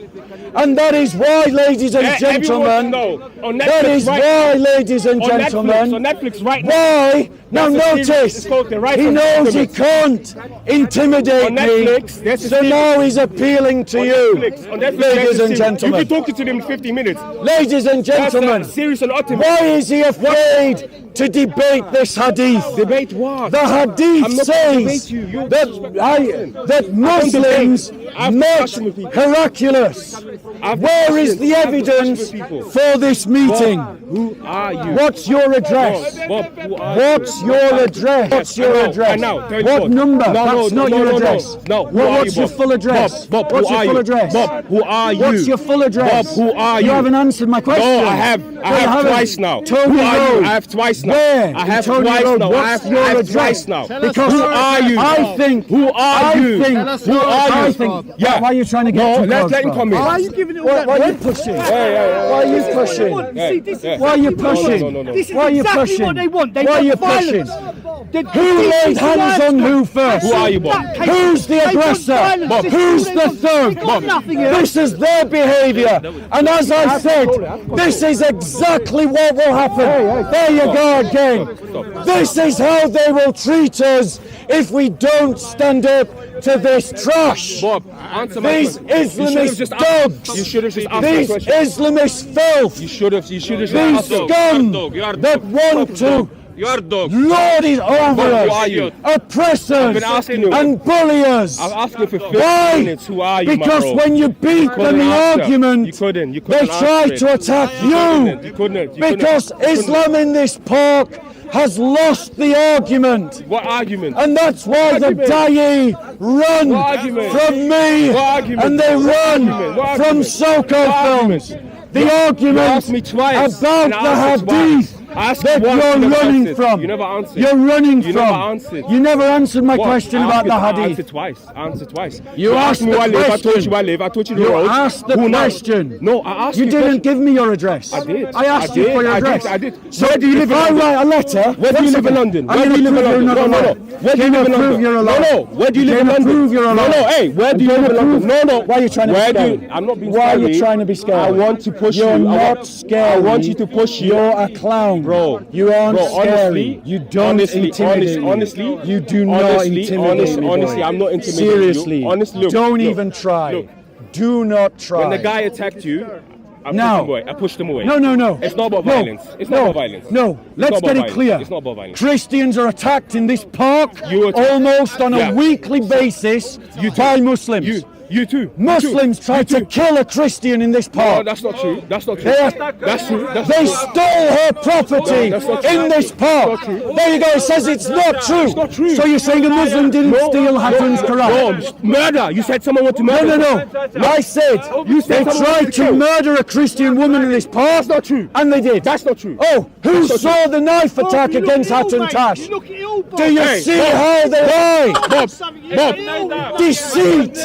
And that is why, ladies and Everyone gentlemen, wants to know. On that Netflix is right why, now. ladies and On gentlemen, Netflix right now. why? Now That's a series. notice, It's called The Rise he of knows he Extremists. can't intimidate On me, Netflix, there's a so series. now he's appealing to On you, Netflix, on Netflix, ladies there's a and series. You've gentlemen. been talking to them in 50 minutes. Ladies and That's gentlemen, a series on Ottoman. why is he afraid to debate this hadith? Debate what? The hadith I'm not gonna says debate you. You're that, disrespectful. that Muslims I have met discussion with people. Heraclius. I've Where is discussion- the I've discussion evidence with people. for this meeting? Who are you? What's your address? Bob, who are What's you? your address? What's your address? I know. Tell you What number? No, That's not your address. No, who are What's you, your Bob? full address? Bob, What's who your are full you? address? Bob, who are you? What's your full address? Bob, who are you? You haven't answered my question. No, I have. No, I you have haven't. twice now. Tony Who are you? Road. I have twice now. Where? I have Tony twice Road. now. What's I your have address? twice now. Because Who are you? I think. Who are you? I think. Who are you? I think. Yeah. Why are you trying to get No, too close, let him bro? come in. Why are you giving it all Why that? are you pushing? yeah. Why are you pushing? Why are you pushing? No. This is Why are you exactly pushing? what they want. They Why are want you violence. pushing? Who laid hands on who first? Who are you, Bob? Who's the aggressor? Bob, Who's the thug? nothing here. This is their behaviour. And as I said, this is exactly what will happen. There you go again. This is how they will treat us if we don't stand up to this trash. Bob, answer my These question. You should have Islamist just dogs. asked. You should have just asked my These question. Islamist filth. You should have just These asked. scum that want to You are dog. lord it over Who are us, you? oppress us, been asking you. and bully us. I've asked you for 50 Why? minutes. Who are you, my Because bro? when you beat them couldn't in answer. argument, You couldn't they answer try it. to attack You you. couldn't. Because Islam in this park has lost the argument. What argument? And that's why the argument? Da'i run What argument? from me, What argument? and they What run argument? What from argument? Soko What films. argument? The You argument asked me twice, about and I answered the hadith Ask that once, you're you never running answered. from. You never answered. You're running You from. never answered. You never answered my What? question I about the asked you- I hadith. answered twice. You asked me the where I live. I told question. you where I live. I told you the You road. asked the Who now? question. No, I asked You you. didn't give me your address. I did. I asked you did. for your I address. did. I did. So Where do you live if in I London? write a letter, Where do you live in London? Where do you live in London? No, no, no. Where do you live in London? You're a No, liar. no. Where do you live in You're London? prove you're a No, liar. no. Hey, where do you You're live in gonna London? prove- No, no. Why are you trying to be Where scary? I'm not being Why are scary. you trying to be scary? I want to push You're you. not scary. I want you to push you. You're a clown. Bro. You aren't Bro, scary. honestly, You don't honestly, intimidate me. honestly, You do not honestly, intimidate me. honestly, boy. I'm not intimidating you. Seriously. Honestly, look, don't look, even try. look. Do not try. When the guy attacked you, I pushed Now. him away. I pushed him away. No, no, no. It's not about No. violence. It's not No. about violence. No, It's let's not about get it violence. clear. It's not about violence. Christians are attacked in this park You attack- almost on a Yeah. weekly basis by Muslims. You too. Muslims tried to kill a Christian in this No, park. that's not true. That's not true. They are- That's true. That's They true. stole her property No, that's not true. in this park. It's not true. There you go. It says it's not true. It's not true. So you're saying a Muslim didn't steal Hatun's Quran? No, murder. You said someone wanted to No, murder. no, no. I said You said they someone tried wanted to kill. murder a Christian woman in this park. That's not true. And they did. That's not true. Oh, who saw the knife attack against Hatun Tash? Do you Hey, see Bob. how they lie? Bob, Bob. Deceit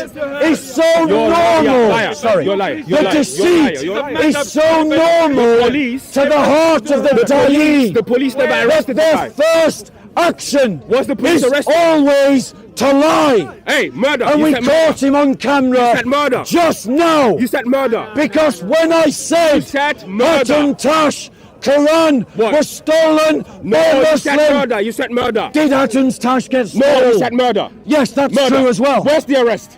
is so You're normal. liar. Sorry. You're lying. The You're lying. deceit You're lying. is so normal police- to the heart of the Dali. The police never That arrested the their guy. first action Was the police is arrested? always to lie. Hey, murder. And You we said caught him on camera You said murder. just now. You said murder. Because when I said said murder. Hatun Tash Quran What? was stolen No, by you said Muslim, murder. You said murder. did Hatun's Tash get No, stolen? you said murder. Yes, that's Murder. true as well. Where's the arrest?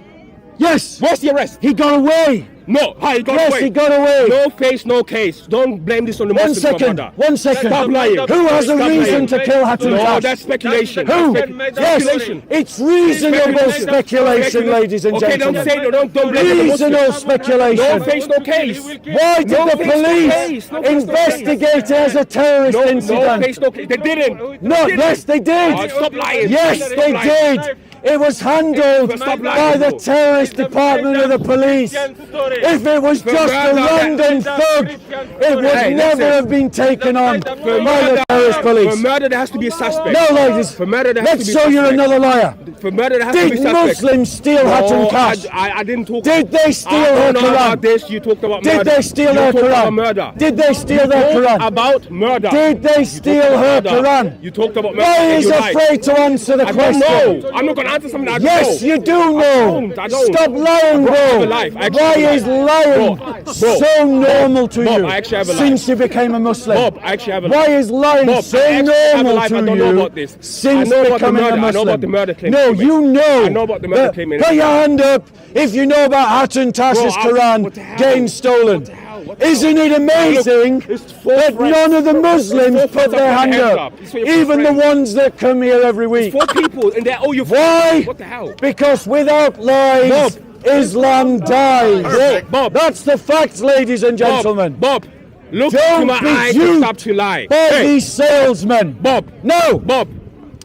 Yes, Where's the arrest? he got away. No, how he got Yes, away? he got away. No face, no case. Don't blame this on the One Muslims, my second, brother. one second. Stop lying. Who has a Stop reason lying. to kill Hatun No, Tash? that's speculation. Who? That's Yes, speculation. it's reasonable speculation, ladies and Okay, gentlemen. don't say that. Don't blame the Reasonable Muslims. speculation. No face, no case. Why did No the face, no police case. No face, no investigate it as a terrorist No incident? face, no case. They didn't. No, yes, they did. Oh, stop lying. Yes, Stop they lying. did. It was handled Stop by lying. the terrorist department of the police. If it was just a random thug, it would Hey, never listen. have been taken on by the murder- terrorist For police. murder, there has to be a suspect. No, ladies, For murder, there has let's to be show a you suspect. another liar. For murder, there has to be Did a suspect. Muslims steal Hatun Tash? I didn't talk. Did they steal I her don't know about Quran? this. You talked about Did murder. they steal You her talked about Quran? murder. Did they steal their Talk Quran? about murder. Did they steal her Murder. Quran? You talked about murder. Why and is you lied. afraid to answer the I don't question? know. I'm not going to answer something I don't Yes, know. you do know. I don't. Stop lying, Bro, I have a bro. life. I actually Why have a is life. lying Bro, so normal to Bob, you I actually have a life. since you became a Muslim? Bob, I actually have a Why life. is lying Bob, so I actually have a normal life. to I don't you know about this. since I know about the becoming murder. a I know Muslim? about the murder claim No, that you you made. know. I know about the murder that- claim. Put your hand up if you know about Hatun Tash's Bro, Quran what the hell? getting stolen. What the hell? What the Isn't hell? it amazing It's four that friends. none of the Muslims It's four put their friends hand that put their up, hands up. It's four even the friends. ones that come here every week? 4 people and they're all your Why? friends. What the hell? Because without lies, Islam dies. Bob. That's the facts, ladies and gentlemen. Bob, look Don't into my be eyes duped and stop to lie. by Hey, these salesmen. Bob, No. Bob,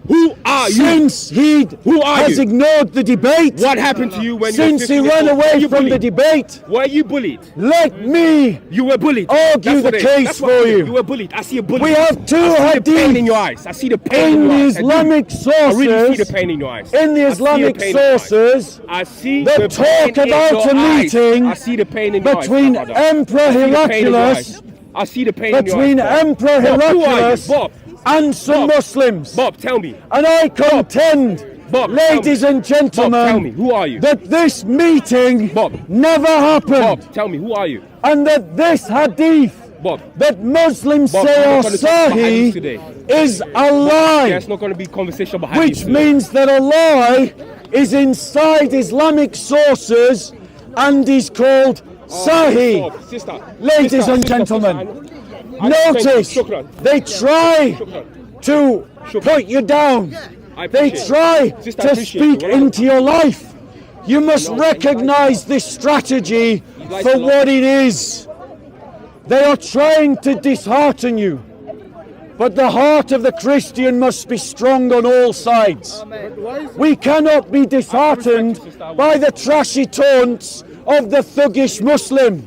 who are you? Since he Who are has you? ignored the debate, What happened to you when you were since he 15 years ran old? Were away you from the bullied? debate, Were you bullied? let me You were bullied. Argue That's what the it is. case That's what for it is. you. You were bullied. I see a bully. we have two I see the pain in hadith your eyes. I see the pain in in the your eyes. I do. Islamic I really see the sources, pain in your eyes. in the I see Islamic pain in your eyes. sources, I see that the talk pain in about your a eyes. meeting I see the pain in your eyes, between my brother. Emperor I see the pain in your Heraclius, eyes. I see the pain in between your eyes. Bob. Emperor Bob, who are you? Heraclius Bob, and some Bob. Muslims. Bob, tell me. And I contend, Bob, ladies tell me. and gentlemen, Bob, tell me. Who are you? that this meeting Bob. never happened, Bob, tell me. Who are you? and that this hadith Bob. that Muslims Bob, say we're are not gonna talk about hadith today. Sahih is a lie, There's not going to be conversation about which hadith. means that a lie is inside Islamic sources and is called Sahih. Bob, sister, Ladies sister, and sister, gentlemen, I notice Shukran. they try to put you down. I They appreciate it. try Sister, I to appreciate speak it. into your life. You must recognize this strategy for what it is. They are trying to dishearten you. But the heart of the Christian must be strong on all sides. We cannot be disheartened by the trashy taunts of the thuggish Muslim.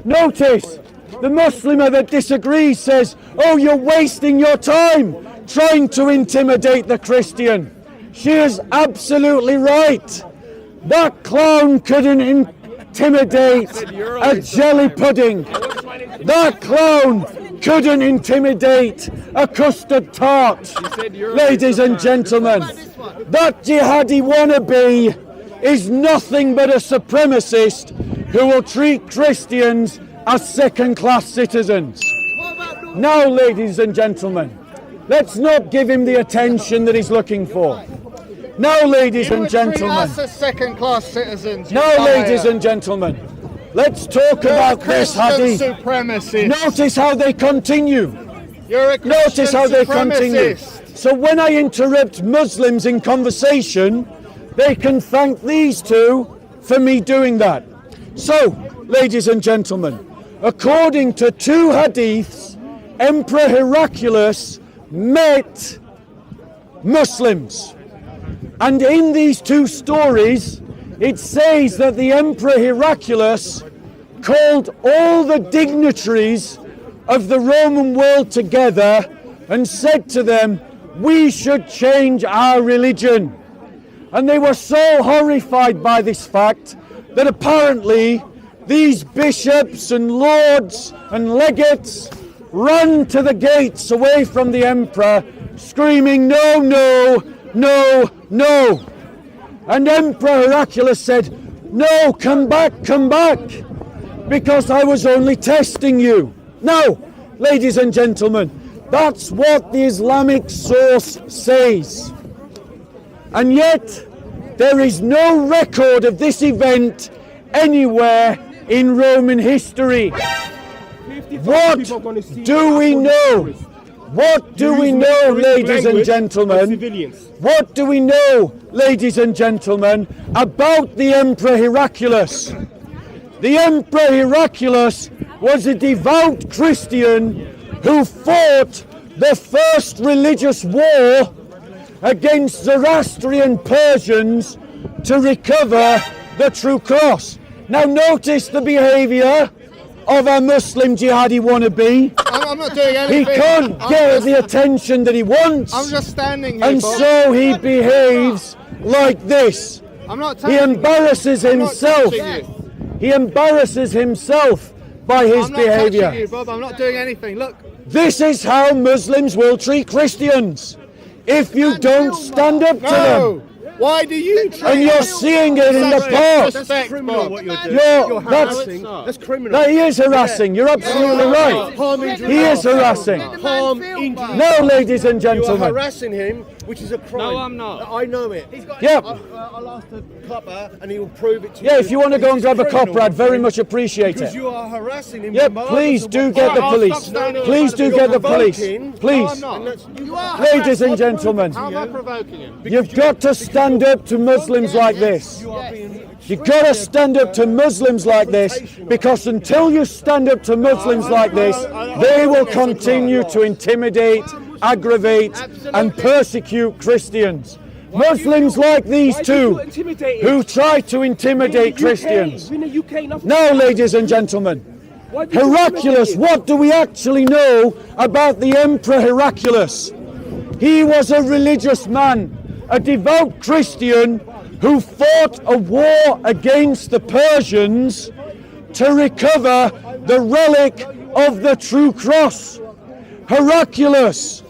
Notice, The Muslimah that disagrees says, oh, you're wasting your time trying to intimidate the Christian. She is absolutely right. That clown couldn't intimidate a jelly pudding. That clown couldn't intimidate a custard tart. Ladies and gentlemen, that jihadi wannabe is nothing but a supremacist who will treat Christians as second-class citizens. Now, ladies and gentlemen, let's not give him the attention that he's looking for. Now, ladies and gentlemen. Us as second-class citizens. Now, ladies and gentlemen, let's talk about this hadith. Supremacist. Notice how they continue. You're a Christian Notice how they continue. supremacist. So when I interrupt Muslims in conversation, they can thank these two for me doing that. So, ladies and gentlemen, according to two hadiths, Emperor Heraclius met Muslims. And in these two stories, it says that the Emperor Heraclius called all the dignitaries of the Roman world together and said to them, we should change our religion. And they were so horrified by this fact that apparently these bishops and lords and legates ran to the gates away from the emperor, screaming, no, no, no, no. And Emperor Heraclius said, no, come back, because I was only testing you. Now, ladies and gentlemen, that's what the Islamic source says. And yet, there is no record of this event anywhere in Roman history. What do we know? What do we know, ladies and gentlemen? What do we know, ladies and gentlemen, about the Emperor Heraclius? The Emperor Heraclius was a devout Christian who fought the first religious war against Zoroastrian Persians to recover the true cross. Now notice the behaviour of a Muslim jihadi wannabe. I'm not doing anything. He can't get the attention that he wants, I'm just standing here. and Bob. so he behaves like this. I'm not He touching embarrasses you. I'm not himself. touching you. He embarrasses himself by his I'm not touching behaviour. you, Bob. I'm not doing anything. Look. This is how Muslims will treat Christians. If you don't stand up to them, No. Why do you and you're seeing it in the past. Respect, Bob. That's criminal. That he is harassing. You're absolutely right. He is harassing. Now, ladies and gentlemen. Harassing him, which is a crime. No, I'm not. I know it. Yep. I'll ask the copper and he will prove it to you. Yeah, if you want to go and grab a Criminal, cop, I'd very much appreciate Because it. you are harassing him. Yeah, regardless please of do what- get the I'll police. stop standing Please do get the police. provoking. Please. No, I'm not. You are Ladies and gentlemen, How am I provoking him? you've got to stand up to Muslims like this. You've got to stand up to Muslims like this, because until you stand up to Muslims like this, they will continue to intimidate, aggravate, and persecute Christians. Muslims like these two, who try to intimidate Christians. Now, ladies and gentlemen, Heraclius, what do we actually know about the Emperor Heraclius? He was a religious man, a devout Christian who fought a war against the Persians to recover the relic of the true cross. Heraclius,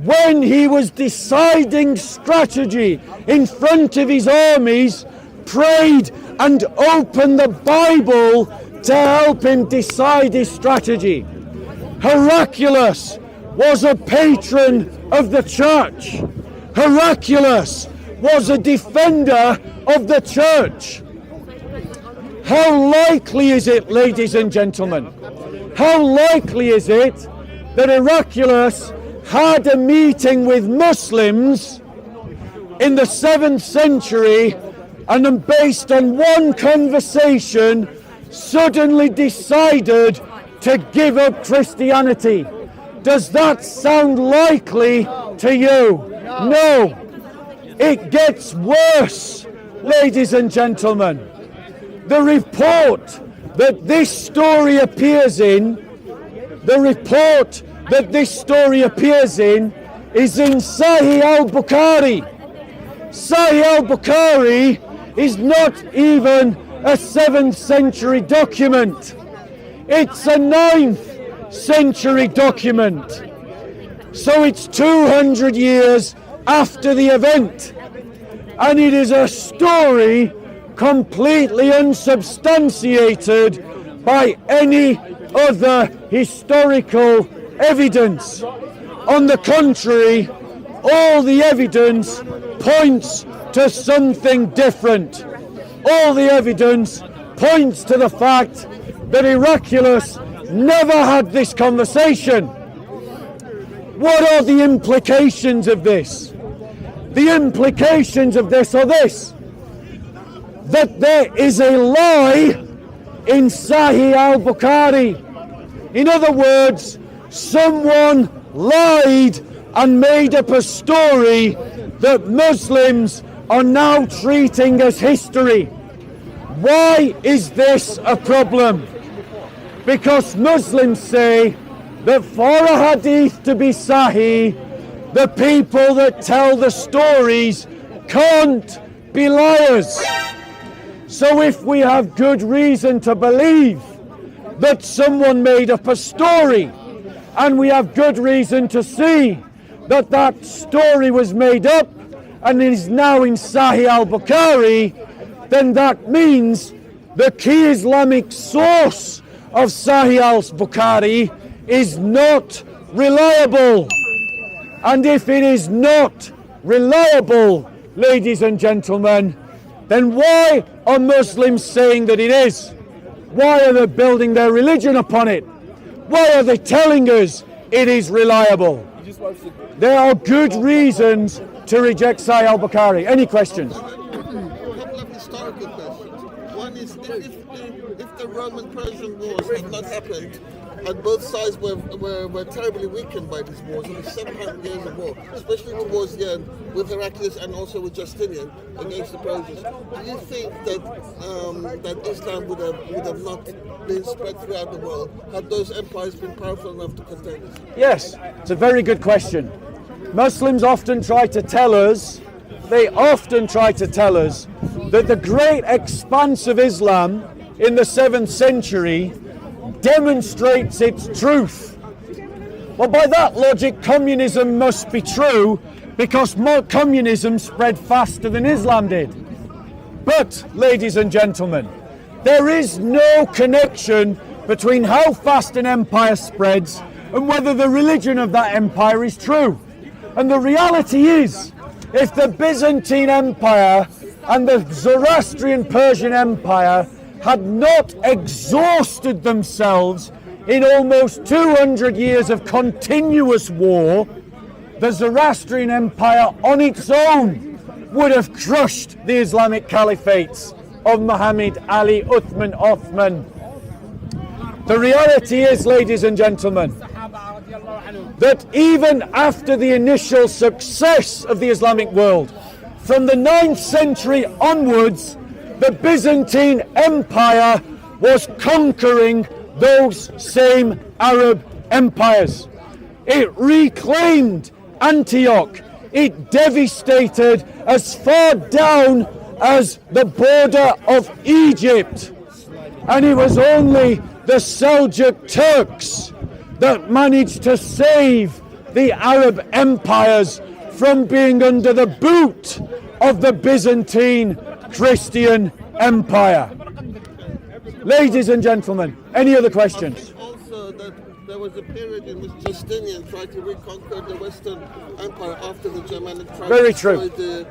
when he was deciding strategy in front of his armies, prayed and opened the Bible to help him decide his strategy. Heraclius was a patron of the church. Heraclius was a defender of the church. How likely is it, ladies and gentlemen, how likely is it that Heraclius had a meeting with Muslims in the 7th century and then, based on one conversation, suddenly decided to give up Christianity? Does that sound likely to you? No. It gets worse, ladies and gentlemen. The report that this story appears in The report that this story appears in is in Sahih al-Bukhari. Sahih al-Bukhari is not even a 7th century document. It's a 9th century document. So it's 200 years after the event. And it is a story completely unsubstantiated by any other historical evidence. On the contrary, all the evidence points to something different. All the evidence points to the fact that Heraclius never had this conversation. What are the implications of this? The implications of this are this: that there is a lie in Sahih al-Bukhari. In other words, someone lied and made up a story that Muslims are now treating as history. Why is this a problem? Because Muslims say that for a hadith to be sahih, the people that tell the stories can't be liars. So if we have good reason to believe that someone made up a story, and we have good reason to see that that story was made up and is now in Sahih al-Bukhari, then that means the key Islamic source of Sahih al-Bukhari is not reliable. And if it is not reliable, ladies and gentlemen, then why are Muslims saying that it is? Why are they building their religion upon it? Why are they telling us it is reliable? There are good reasons to reject Sahih al-Bukhari. Any questions? A couple of historical questions. One is, if the Roman-Persian wars had not happened, and both sides were terribly weakened by these wars, only 700 years of war, especially towards the end with Heraclius and also with Justinian against the Persians. Do you think that that Islam would have not been spread throughout the world had those empires been powerful enough to contain us? Yes, it's a very good question. Muslims often try to tell us that the great expanse of Islam in the 7th century demonstrates its truth. Well, by that logic, communism must be true, because communism spread faster than Islam did. But, ladies and gentlemen, there is no connection between how fast an empire spreads and whether the religion of that empire is true. And the reality is, if the Byzantine Empire and the Zoroastrian Persian Empire had not exhausted themselves in almost 200 years of continuous war, the Zoroastrian Empire on its own would have crushed the Islamic caliphates of Muhammad, Ali, Uthman, Othman. The reality is, ladies and gentlemen, that even after the initial success of the Islamic world, from the 9th century onwards, the Byzantine Empire was conquering those same Arab empires. It reclaimed Antioch. It devastated as far down as the border of Egypt. And it was only the Seljuk Turks that managed to save the Arab empires from being under the boot of the Byzantine Christian Empire. Ladies and gentlemen, any other questions? Also, that there was a period in which Justinian tried to reconquer the Western Empire after the Germanic tried Very to true. destroy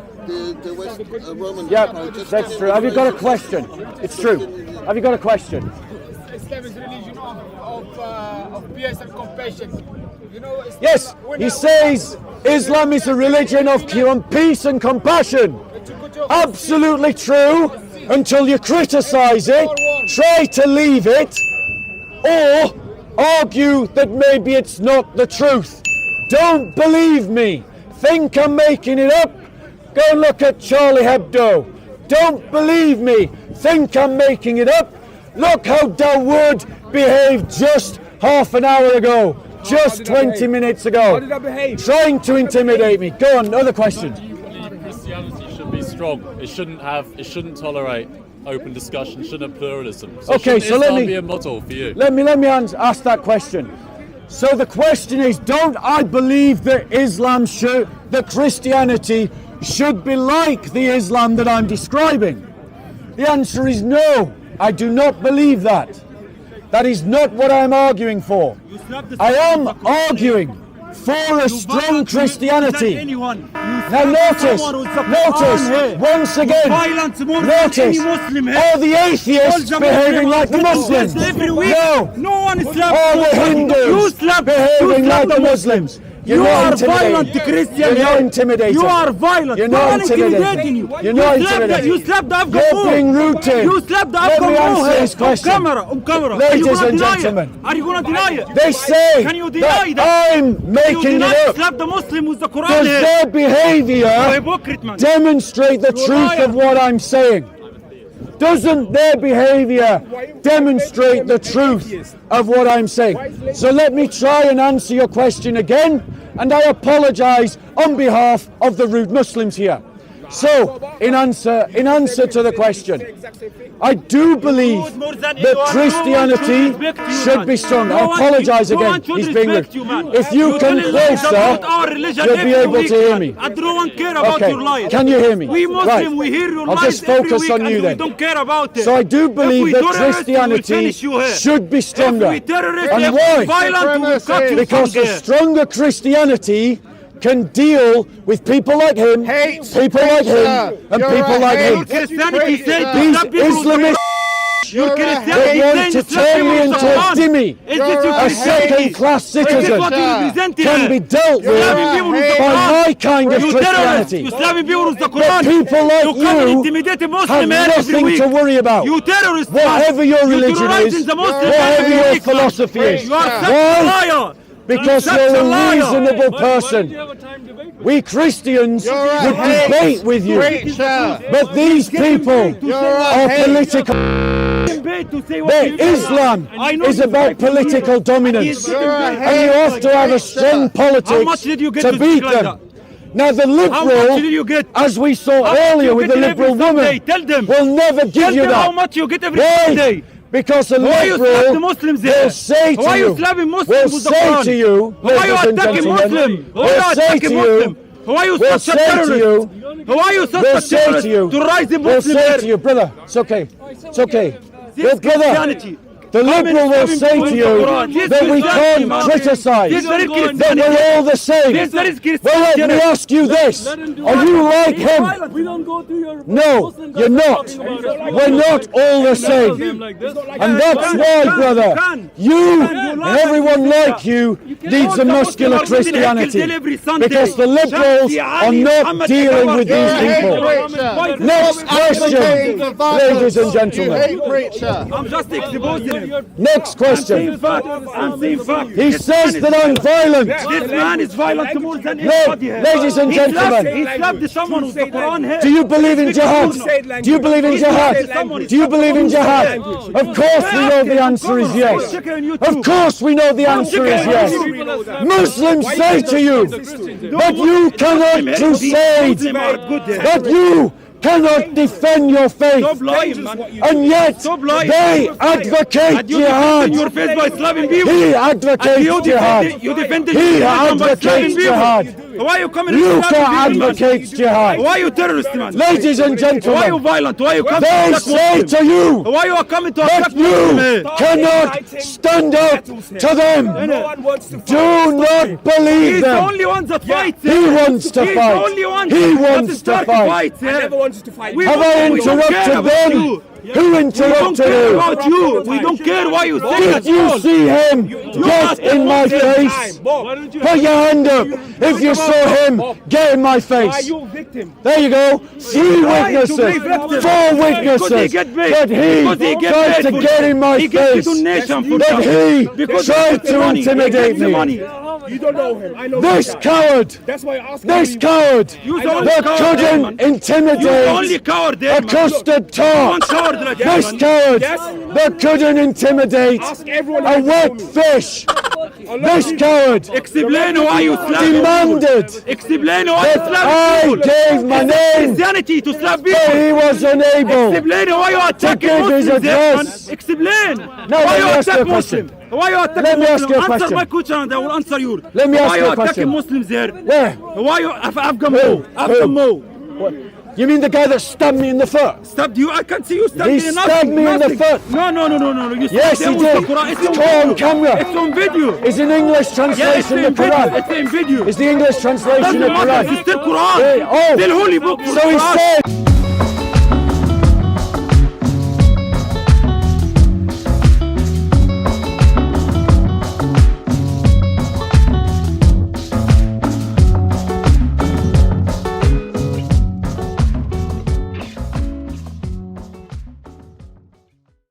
the West Roman Yeah, Empire. that's true. Have you got a question? It's true. Have you got a question? Islam is religion of peace and compassion. You know, Yes, he says Islam is a religion of peace and compassion. Absolutely true, until you criticize it, try to leave it, or argue that maybe it's not the truth. Don't believe me. Think I'm making it up? Go and look at Charlie Hebdo. Don't believe me. Think I'm making it up? Look how Dawood behaved just half an hour ago, just 20 minutes ago, trying to intimidate me. Go on, other question. Christianity should be strong. It shouldn't tolerate open discussion, shouldn't have pluralism. So Okay, shouldn't so let Islam me- be a model for you. Let me ask that question. So the question is, don't I believe that that Christianity should be like the Islam that I'm describing? The answer is no, I do not believe that. That is not what I'm arguing for. I am arguing for a strong Christianity. Now notice, once again, notice, are the atheists behaving like the Muslims? No, are the Hindus behaving like the Muslims? You're not intimidating. You're not intimidating. You are violent. You're not intimidating. You're not intimidating. You slapped the Afghan You're being rude to him. You slapped the Let Afghan me answer this on question. camera. Ladies and gentlemen, Are you going to deny it? they say Can you deny that? I'm You making deny it up. slap the Muslim with the Quran Does here. their You're a behavior hypocrite, man. demonstrate the truth of what I'm saying? Doesn't their behavior demonstrate the truth of what I'm saying? So let me try and answer your question again, and I apologize on behalf of the rude Muslims here. So, in answer to the question, I do believe that Christianity should be strong. I apologize again. He's being rude. If you come closer, you'll be able to hear me. I don't care about your Okay, lies. can you hear me? We Muslim, Right. we hear your I'll lies just focus every week on you and then. we don't care about it. So I do If believe we that terrorists, we will Christianity finish you here. should be stronger. If we terrorists, And if why? we violent, we will cut you Because from the here. stronger Christianity can deal with people like him, people like him, and people like Your him. Christianity said to These slap people with the Islamists Your that Christianity want saying to to slap turn people me with into the a Quran. dhimmi, Is this your a Christianity? second-class Is this citizen, what you represent can here? be dealt Slapping with people with the by Quran. my kind of You terrorists, Christianity. you slapping people with the But Quran. people like you come and you intimidate a have Muslim here every nothing week. to worry about. You terrorists, Whatever man. your You religion terrorizing is, the Muslims whatever every your week, man. philosophy is. You are such a Why? liar. Because Such you're a a liar. reasonable person. We Christians would debate with you, but these people are political. Islam is about political dominance, and you have to have a strong politics to beat them. Now the liberal, as we saw earlier with the liberal woman, will never give you that. How much you get every Why? Sunday? Because the Why you slap the liberal Muslims will there? say to Why are you you, slapping Muslims will with the say Quran? to you, Why are you ladies and attacking gentlemen, Muslim? Why are will you say attacking to Muslim? you, Why are you will such a say to terrorist? you, Why are you such will a say terrorist to you, to rise the will Muslim say here? to you, brother, it's okay, it's okay. This Look, brother, Christianity. the Come and liberal will slapping say people to with you the Quran. This that we Christianity, can't man. criticize, This very that Christianity. we're all the same. This very Christianity. Well, let me ask you this, are you like him? We don't go to your No, you're not. We're not all the same. And that's why, brother, you and everyone like you needs a muscular Christianity. Because the liberals are not dealing with these people. Next question, ladies and gentlemen. I'm just exposing him. Next question. I'm saying fact. He says that I'm violent. This man is violent more than No, anybody here. ladies and He slapped- gentlemen. He slapped someone with the Quran here. Do you believe in jihad? Do you believe in jihad? Do you believe in jihad? Of course we know the answer is yes. Of course we know the answer is yes. Muslims say to you that you cannot crusade, that you cannot defend your faith, and yet they advocate jihad. Your face by slapping people. He advocates jihad. You defend He advocates jihad. Why are you coming? Luka advocates jihad. Why are you terrorist, man? Ladies and Why are you gentlemen, violent? Why are you coming to they attack say Muslims? to you Why are you coming to attack that you Muslims? cannot stand up to them. Do not believe He's the them. only one that fights. He wants to He's fight. the only one He that wants to fight. fights, eh? Have I interrupted them? Who interrupted We don't care you? about you. We don't care why you say that. Did you see him get in my face? Put your hand up. If you saw him get in my face. There you go. 3 witnesses. 4 witnesses. That he tried to get in my face. That he tried to intimidate me. You don't know him. I know This coward. That's why I asked This coward You the only that coward there, couldn't man. You the only intimidate coward there, a man. custard One talk. coward This coward that couldn't intimidate a wet fish. This coward Explain why you slap demanded Explain why you that slap I people. gave my name, Christianity to slap but people. he was unable. Explain why you attacking give his Muslims there, man. address. Explain. Now Why let you me ask you a attack question. Muslims? Why you attack Let me ask Muslims? you a Answer question. my question and I will answer yours. Let me ask Why you you a attacking question. Muslims there? Where? Why you Afghan Who? Mo? Afghan Mo. What? You mean the guy that stabbed me in the foot? Stabbed you? I can see you stabbed He me in stabbed me in the foot. No. You Yes, stabbed he him with did. the Quran. It's It's on caught on video. camera. It's on video. Is in English Yeah, it's translation in the video. Quran? It's in video. Is the English translation Doesn't the matter. Quran? It's still Quran. Oh, Still holy book. so he Quran. said.